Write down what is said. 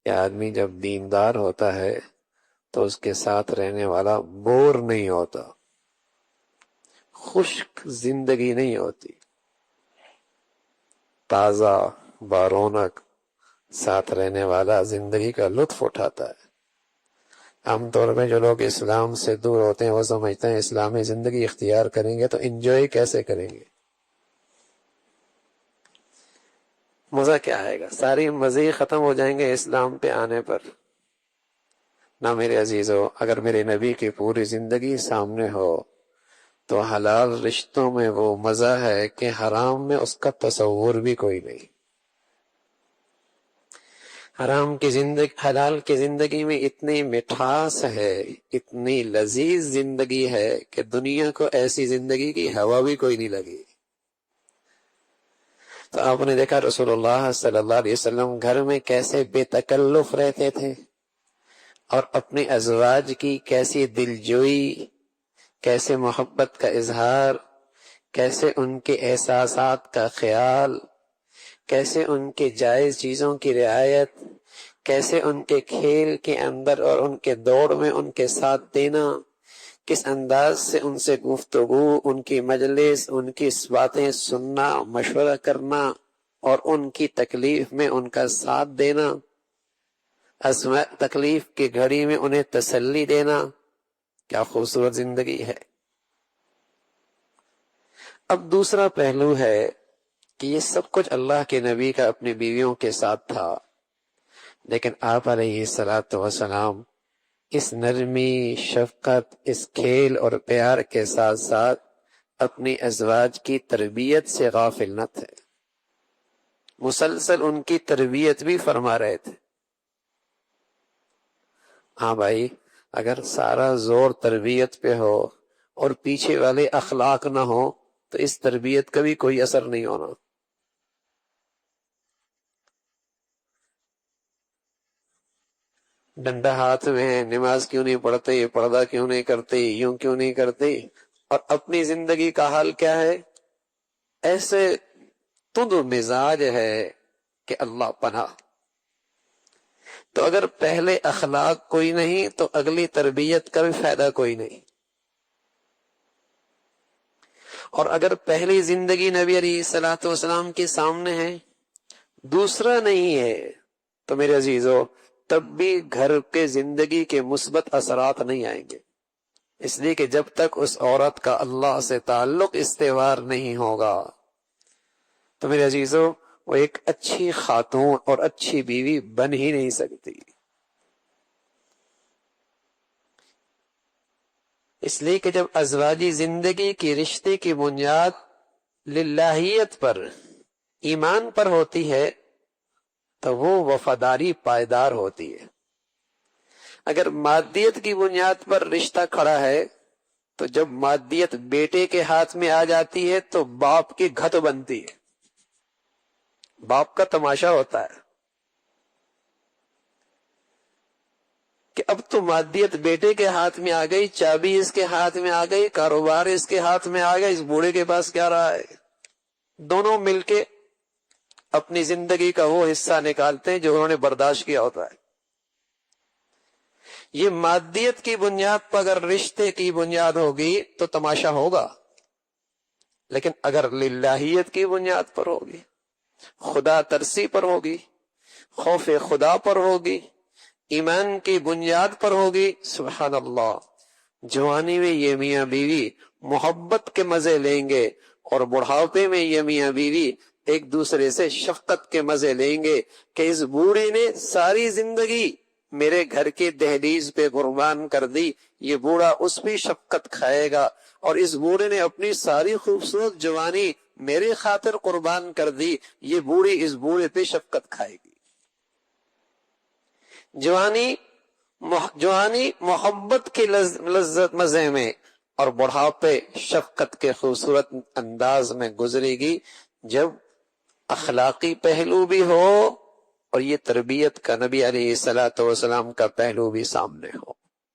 کہ آدمی جب دیندار ہوتا ہے تو اس کے ساتھ رہنے والا بور نہیں ہوتا، خشک زندگی نہیں ہوتی، تازہ بارونق ساتھ رہنے والا زندگی کا لطف اٹھاتا ہے۔ عام طور پہ جو لوگ اسلام سے دور ہوتے ہیں وہ سمجھتے ہیں اسلامی زندگی اختیار کریں گے تو انجوائے کیسے کریں گے، مزہ کیا آئے گا، ساری مزے ختم ہو جائیں گے اسلام پہ آنے پر۔ نہ میرے عزیزو، اگر میرے نبی کی پوری زندگی سامنے ہو تو حلال رشتوں میں وہ مزہ ہے کہ حرام میں اس کا تصور بھی کوئی نہیں۔ حلال کی زندگی میں اتنی مٹھاس ہے، اتنی لذیذ زندگی ہے کہ دنیا کو ایسی زندگی کی ہوا بھی کوئی نہیں لگی۔ تو آپ نے دیکھا رسول اللہ صلی اللہ علیہ وسلم گھر میں کیسے بے تکلف رہتے تھے، اور اپنے ازواج کی کیسی دلجوئی، کیسے محبت کا اظہار، کیسے ان کے احساسات کا خیال، کیسے ان کے جائز چیزوں کی رعایت، کیسے ان کے کھیل کے اندر اور ان کے دوڑ میں ان کے ساتھ دینا، کس انداز سے ان سے گفتگو، ان کی مجلس، ان کی باتیں سننا، مشورہ کرنا، اور ان کی تکلیف میں ان کا ساتھ دینا، تکلیف کی گھڑی میں انہیں تسلی دینا، کیا خوبصورت زندگی ہے۔ اب دوسرا پہلو ہے کہ یہ سب کچھ اللہ کے نبی کا اپنی بیویوں کے ساتھ تھا، لیکن آپ علیہ الصلوۃ والسلام اس نرمی، شفقت، اس کھیل اور پیار کے ساتھ ساتھ اپنی ازواج کی تربیت سے غافل نہ تھے، مسلسل ان کی تربیت بھی فرما رہے تھے۔ ہاں بھائی، اگر سارا زور تربیت پہ ہو اور پیچھے والے اخلاق نہ ہو تو اس تربیت کا بھی کوئی اثر نہیں ہونا۔ ڈنڈا ہاتھ میں ہے، نماز کیوں نہیں پڑھتے، پردہ کیوں نہیں کرتے، یوں کیوں نہیں کرتے، اور اپنی زندگی کا حال کیا ہے، ایسے تند مزاج ہے کہ اللہ پناہ۔ تو اگر پہلے اخلاق کوئی نہیں تو اگلی تربیت کا بھی فائدہ کوئی نہیں، اور اگر پہلی زندگی نبی علیہ الصلوۃ والسلام کے سامنے ہے، دوسرا نہیں ہے، تو میرے عزیزو تب بھی گھر کے زندگی کے مثبت اثرات نہیں آئیں گے، اس لیے کہ جب تک اس عورت کا اللہ سے تعلق استوار نہیں ہوگا تو میرے عزیزو وہ ایک اچھی خاتون اور اچھی بیوی بن ہی نہیں سکتی۔ اس لیے کہ جب ازواجی زندگی کی رشتے کی بنیاد للہیت پر، ایمان پر ہوتی ہے تو وہ وفاداری پائیدار ہوتی ہے۔ اگر مادیت کی بنیاد پر رشتہ کھڑا ہے تو جب مادیت بیٹے کے ہاتھ میں آ جاتی ہے تو باپ کی گھت بنتی ہے، باپ کا تماشا ہوتا ہے کہ اب تو مادیت بیٹے کے ہاتھ میں آ گئی، چابی اس کے ہاتھ میں آ گئی، کاروبار اس کے ہاتھ میں آ گیا، اس بوڑھے کے پاس کیا رہا ہے۔ دونوں مل کے اپنی زندگی کا وہ حصہ نکالتے ہیں جو انہوں نے برداشت کیا ہوتا ہے۔ یہ مادیت کی بنیاد پر اگر رشتے کی بنیاد ہوگی تو تماشا ہوگا، لیکن اگر للہیت کی بنیاد پر ہوگی، خدا ترسی پر ہوگی، خوف خدا پر ہوگی، ایمان کی بنیاد پر ہوگی، سبحان اللہ، جوانی میں یہ میاں بیوی محبت کے مزے لیں گے اور بڑھاپے میں یہ میاں بیوی ایک دوسرے سے شفقت کے مزے لیں گے کہ اس بوڑھے نے ساری زندگی میرے گھر کے دہلیز پہ قربان کر دی، یہ بوڑھا اس پہ شفقت کھائے گا، اور اس بوڑھے نے اپنی ساری خوبصورت جوانی میرے خاطر قربان کر دی، یہ بوڑھی اس بوڑھے پہ شفقت کھائے گی۔ جوانی محبت کی لذت مزے میں، اور بڑھاپے شفقت کے خوبصورت انداز میں گزرے گی جب اخلاقی پہلو بھی ہو اور یہ تربیت کا نبی علیہ الصلوۃ والسلام کا پہلو بھی سامنے ہو۔